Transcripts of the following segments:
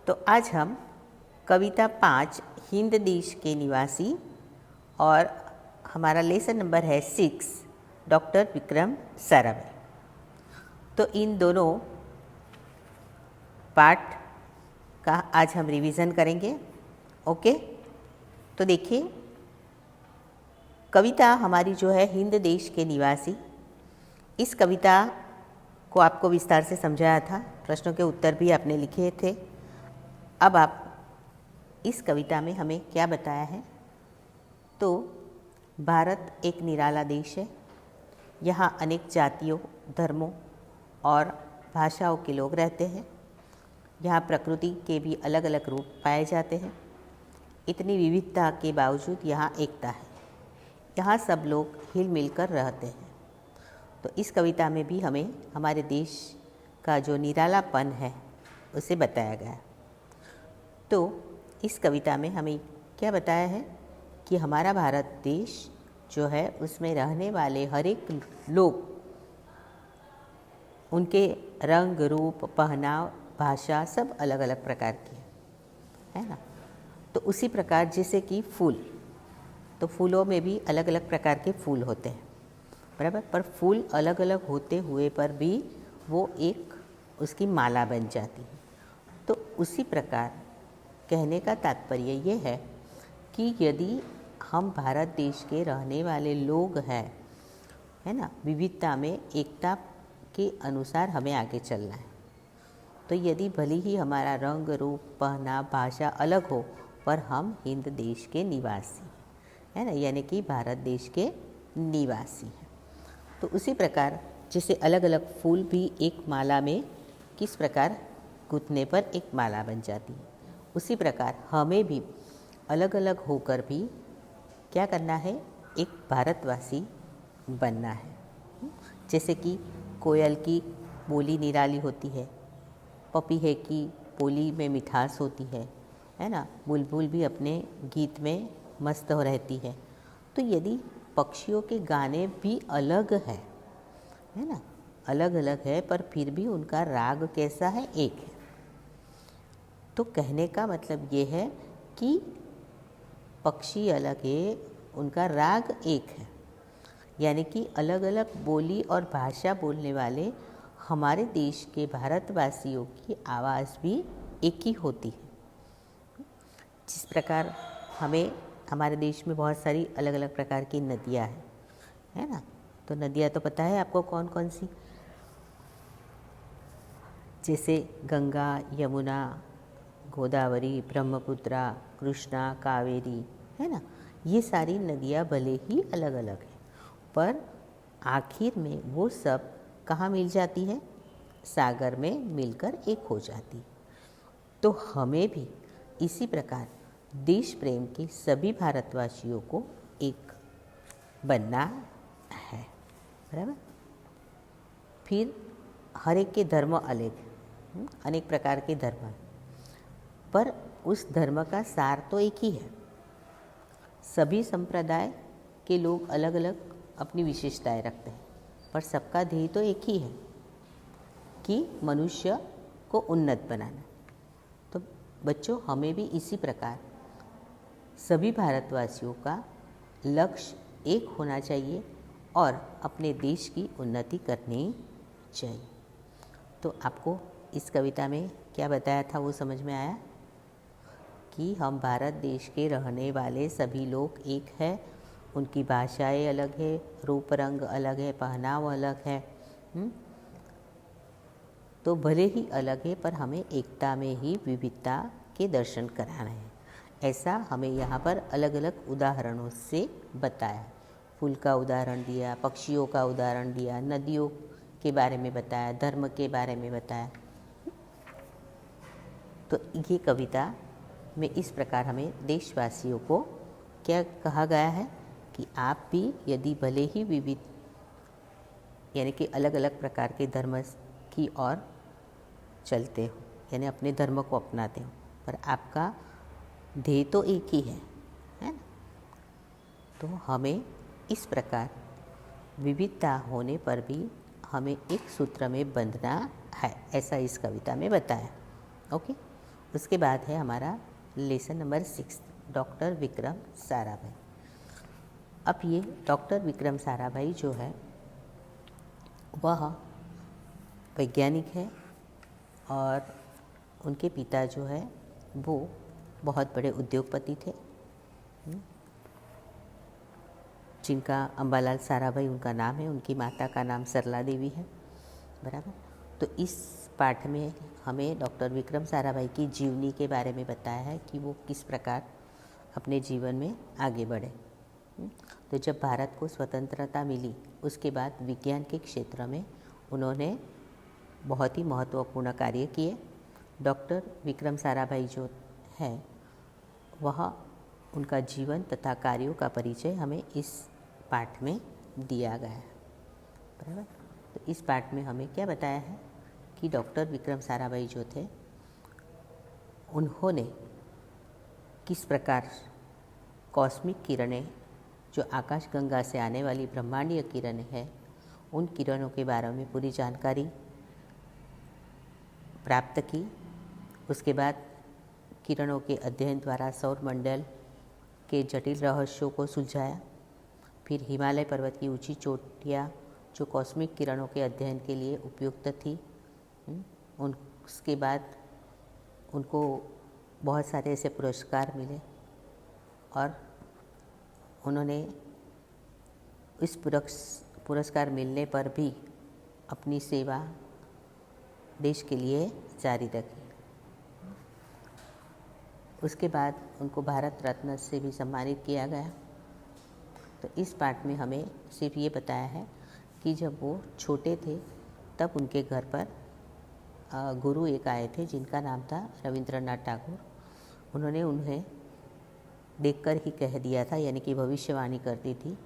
तो आज हम कविता 5 हिंद देश के निवासी और हमारा लेसन नंबर है 6 डॉक्टर विक्रम साराभाई। तो इन दोनों पाठ का आज हम रिवीजन करेंगे। ओके, तो देखिए कविता हमारी जो है हिंद देश के निवासी, इस कविता को आपको विस्तार से समझाया था, प्रश्नों के उत्तर भी आपने लिखे थे। अब आप इस कविता में हमें क्या बताया है, तो भारत एक निराला देश है। यहाँ अनेक जातियों, धर्मों और भाषाओं के लोग रहते हैं। यहाँ प्रकृति के भी अलग अलग रूप पाए जाते हैं। इतनी विविधता के बावजूद यहाँ एकता है। यहाँ सब लोग हिल मिल कर रहते हैं। तो इस कविता में भी हमें हमारे देश का जो निरालापन है उसे बताया गया। तो इस कविता में हमें क्या बताया है कि हमारा भारत देश जो है उसमें रहने वाले हर एक लोग, उनके रंग, रूप, पहनाव, भाषा सब अलग अलग प्रकार की है ना। तो उसी प्रकार जैसे कि फूल, तो फूलों में भी अलग अलग प्रकार के फूल होते हैं, बराबर। पर फूल अलग अलग होते हुए पर भी वो एक उसकी माला बन जाती है। तो उसी प्रकार कहने का तात्पर्य ये है कि यदि हम भारत देश के रहने वाले लोग हैं, है ना, विविधता में एकता के अनुसार हमें आगे चलना है। तो यदि भले ही हमारा रंग, रूप, पहनाव, भाषा अलग हो, पर हम हिंद देश के निवासी है ना, यानी कि भारत देश के निवासी हैं। तो उसी प्रकार जैसे अलग अलग फूल भी एक माला में किस प्रकार गुथने पर एक माला बन जाती है, उसी प्रकार हमें भी अलग अलग होकर भी क्या करना है, एक भारतवासी बनना है। जैसे कि कोयल की बोली निराली होती है, पपीहे की बोली में मिठास होती है ना, बुलबुल भी अपने गीत में मस्त हो रहती है। तो यदि पक्षियों के गाने भी अलग है ना, अलग अलग है, पर फिर भी उनका राग कैसा है, एक है। तो कहने का मतलब ये है कि पक्षी अलग है, उनका राग एक है, यानी कि अलग अलग बोली और भाषा बोलने वाले हमारे देश के भारतवासियों की आवाज़ भी एक ही होती है। जिस प्रकार हमें हमारे देश में बहुत सारी अलग अलग प्रकार की नदियाँ हैं, है ना। तो नदियाँ तो पता है आपको कौन कौन सी, जैसे गंगा, यमुना, गोदावरी, ब्रह्मपुत्रा, कृष्णा, कावेरी, है ना। ये सारी नदियाँ भले ही अलग अलग हैं, पर आखिर में वो सब कहाँ मिल जाती है, सागर में मिलकर एक हो जाती है। तो हमें भी इसी प्रकार देश प्रेम के सभी भारतवासियों को एक बनना है, बराबर। फिर हर एक के धर्म अलग, अनेक प्रकार के धर्म हैं, पर उस धर्म का सार तो एक ही है। सभी संप्रदाय के लोग अलग अलग अपनी विशेषताएं रखते हैं, पर सबका ध्येय तो एक ही है कि मनुष्य को उन्नत बनाना। तो बच्चों, हमें भी इसी प्रकार सभी भारतवासियों का लक्ष्य एक होना चाहिए और अपने देश की उन्नति करनी चाहिए। तो आपको इस कविता में क्या बताया था वो समझ में आया कि हम भारत देश के रहने वाले सभी लोग एक है, उनकी भाषाएं अलग है, रूप रंग अलग है, पहनाव अलग है, तो भले ही अलग है, पर हमें एकता में ही विविधता के दर्शन कराना है। ऐसा हमें यहाँ पर अलग अलग उदाहरणों से बताया। फूल का उदाहरण दिया, पक्षियों का उदाहरण दिया, नदियों के बारे में बताया, धर्म के बारे में बताया। तो ये कविता में इस प्रकार हमें देशवासियों को क्या कहा गया है कि आप भी यदि भले ही विविध, यानी कि अलग अलग प्रकार के धर्म की ओर चलते हो, यानी अपने धर्म को अपनाते हो, पर आपका ध्येय तो एक ही है ना। तो हमें इस प्रकार विविधता होने पर भी हमें एक सूत्र में बंधना है, ऐसा इस कविता में बताया। ओके, उसके बाद है हमारा lesson number 6, doctor Vikram Sarabhai. अब ये डॉक्टर विक्रम साराभाई जो है वह वैज्ञानिक है और उनके पिता जो है वो बहुत बड़े उद्योगपति थे, जिनका अंबालाल साराभाई उनका नाम है, उनकी माता का नाम सरला देवी है, बराबर। तो इस पाठ में हमें डॉक्टर विक्रम साराभाई की जीवनी के बारे में बताया है कि वो किस प्रकार अपने जीवन में आगे बढ़े। तो जब भारत को स्वतंत्रता मिली उसके बाद विज्ञान के क्षेत्र में उन्होंने बहुत ही महत्वपूर्ण कार्य किए। डॉक्टर विक्रम साराभाई जो है वह उनका जीवन तथा कार्यों का परिचय हमें इस पाठ में दिया गया है, बराबर। तो इस पाठ में हमें क्या बताया है कि डॉक्टर विक्रम साराभाई जो थे उन्होंने किस प्रकार कॉस्मिक किरणें, जो आकाशगंगा से आने वाली ब्रह्मांडीय किरणें हैं, उन किरणों के बारे में पूरी जानकारी प्राप्त की। उसके बाद किरणों के अध्ययन द्वारा सौर मंडल के जटिल रहस्यों को सुलझाया। फिर हिमालय पर्वत की ऊंची चोटियाँ जो कॉस्मिक किरणों के अध्ययन के लिए उपयुक्त थी, उसके बाद उनको बहुत सारे ऐसे पुरस्कार मिले और उन्होंने इस पुरस्कार मिलने पर भी अपनी सेवा देश के लिए जारी रखी। उसके बाद उनको भारत रत्न से भी सम्मानित किया गया। तो इस पाठ में हमें सिर्फ ये बताया है कि जब वो छोटे थे तब उनके घर पर गुरु एक आए थे जिनका नाम था रविंद्रनाथ टैगोर। उन्होंने उन्हें देखकर ही कह दिया था, यानी कि भविष्यवाणी करती थी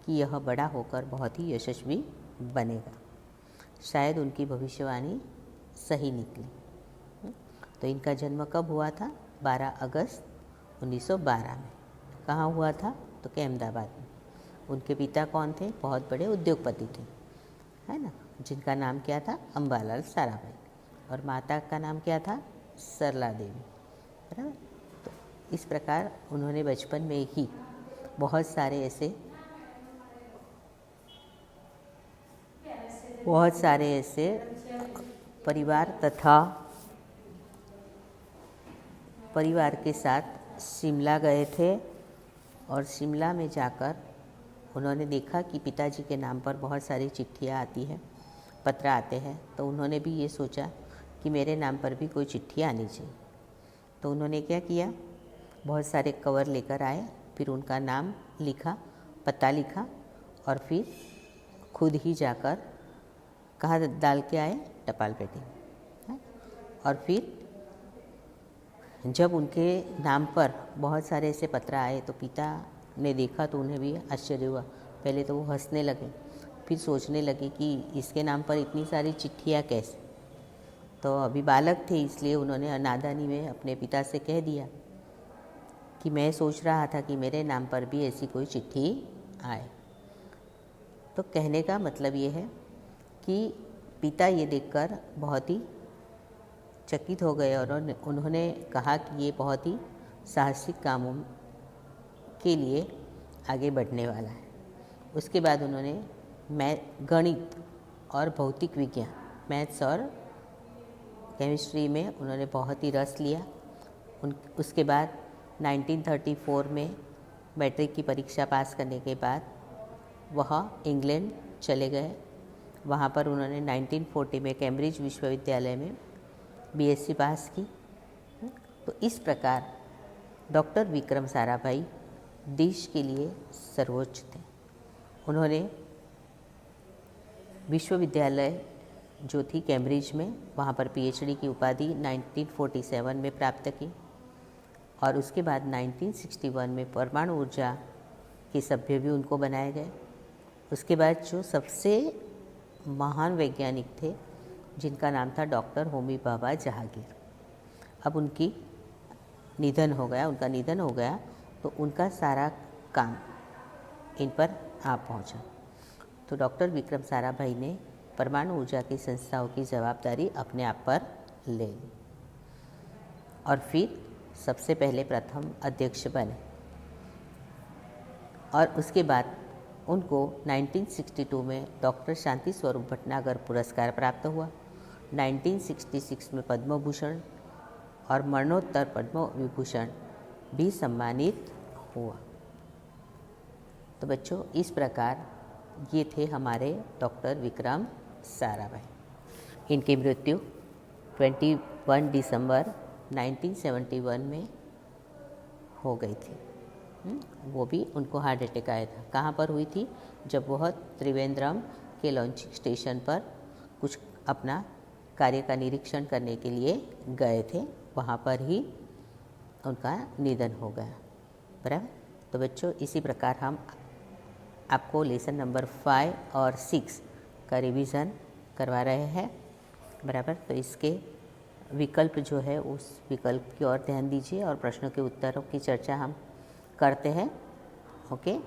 कि यह बड़ा होकर बहुत ही यशस्वी बनेगा। शायद उनकी भविष्यवाणी सही निकली। तो इनका जन्म कब हुआ था? 12 अगस्त 1912 में। कहाँ हुआ था? तो कि अहमदाबाद में। उनके पिता कौन थे? बहुत बड़े उद्योगपति थे, है ना, जिनका नाम क्या था? अंबालाल साराभाई। और माता का नाम क्या था? सरला देवी, बराबर। तो इस प्रकार उन्होंने बचपन में ही बहुत सारे ऐसे परिवार के साथ शिमला गए थे और शिमला में जाकर उन्होंने देखा कि पिताजी के नाम पर बहुत सारी चिट्ठियाँ आती हैं, पत्र आते हैं। तो उन्होंने भी ये सोचा कि मेरे नाम पर भी कोई चिट्ठी आनी चाहिए। तो उन्होंने क्या किया, बहुत सारे कवर लेकर आए, फिर उनका नाम लिखा, पता लिखा और फिर खुद ही जाकर कहाँ डाल के आए? टपाल पेटी में। और फिर जब उनके नाम पर बहुत सारे ऐसे पत्र आए तो पिता ने देखा तो उन्हें भी आश्चर्य हुआ। पहले तो वो हंसने लगे, फिर सोचने लगे कि इसके नाम पर इतनी सारी चिट्ठियाँ कैसे। तो अभी बालक थे इसलिए उन्होंने नादानी में अपने पिता से कह दिया कि मैं सोच रहा था कि मेरे नाम पर भी ऐसी कोई चिट्ठी आए। तो कहने का मतलब ये है कि पिता ये देखकर बहुत ही चकित हो गए और उन्होंने कहा कि ये बहुत ही साहसिक कामों के लिए आगे बढ़ने वाला है। उसके बाद उन्होंने गणित और भौतिक विज्ञान, मैथ्स और केमिस्ट्री में उन्होंने बहुत ही रस लिया। उसके बाद 1934 में मैट्रिक की परीक्षा पास करने के बाद वह इंग्लैंड चले गए। वहाँ पर उन्होंने 1940 में कैम्ब्रिज विश्वविद्यालय में बीएससी पास की। तो इस प्रकार डॉक्टर विक्रम साराभाई देश के लिए सर्वोच्च थे। उन्होंने विश्वविद्यालय जो थी कैम्ब्रिज में, वहाँ पर पीएचडी की उपाधि 1947 में प्राप्त की और उसके बाद 1961 में परमाणु ऊर्जा के सभ्य भी उनको बनाए गए। उसके बाद जो सबसे महान वैज्ञानिक थे जिनका नाम था डॉक्टर होमी भाभा जहांगीर, अब उनका निधन हो गया तो उनका सारा काम इन पर आ पहुंचा। तो डॉक्टर विक्रम साराभाई ने परमाणु ऊर्जा की संस्थाओं की जवाबदारी अपने आप पर ले ली। और फिर सबसे पहले प्रथम अध्यक्ष बने और उसके बाद उनको 1962 में डॉक्टर शांति स्वरूप भटनागर पुरस्कार प्राप्त हुआ, 1966 में पद्म भूषण और मरणोत्तर पद्म विभूषण भी सम्मानित हुआ। तो बच्चों, इस प्रकार ये थे हमारे डॉक्टर विक्रम साराभाई। इनकी मृत्यु 21 दिसंबर 1971 में हो गई थी। वो भी उनको हार्ट अटैक आया था। कहाँ पर हुई थी? जब वह त्रिवेंद्रम के लॉन्चिंग स्टेशन पर कुछ अपना कार्य का निरीक्षण करने के लिए गए थे, वहाँ पर ही उनका निधन हो गया। बराबर। तो बच्चों, इसी प्रकार हम आपको लेसन नंबर 5 और 6 का रिवीजन करवा रहे हैं। बराबर। तो इसके विकल्प जो है उस विकल्प की ओर ध्यान दीजिए और प्रश्नों के उत्तरों की चर्चा हम करते हैं। ओके।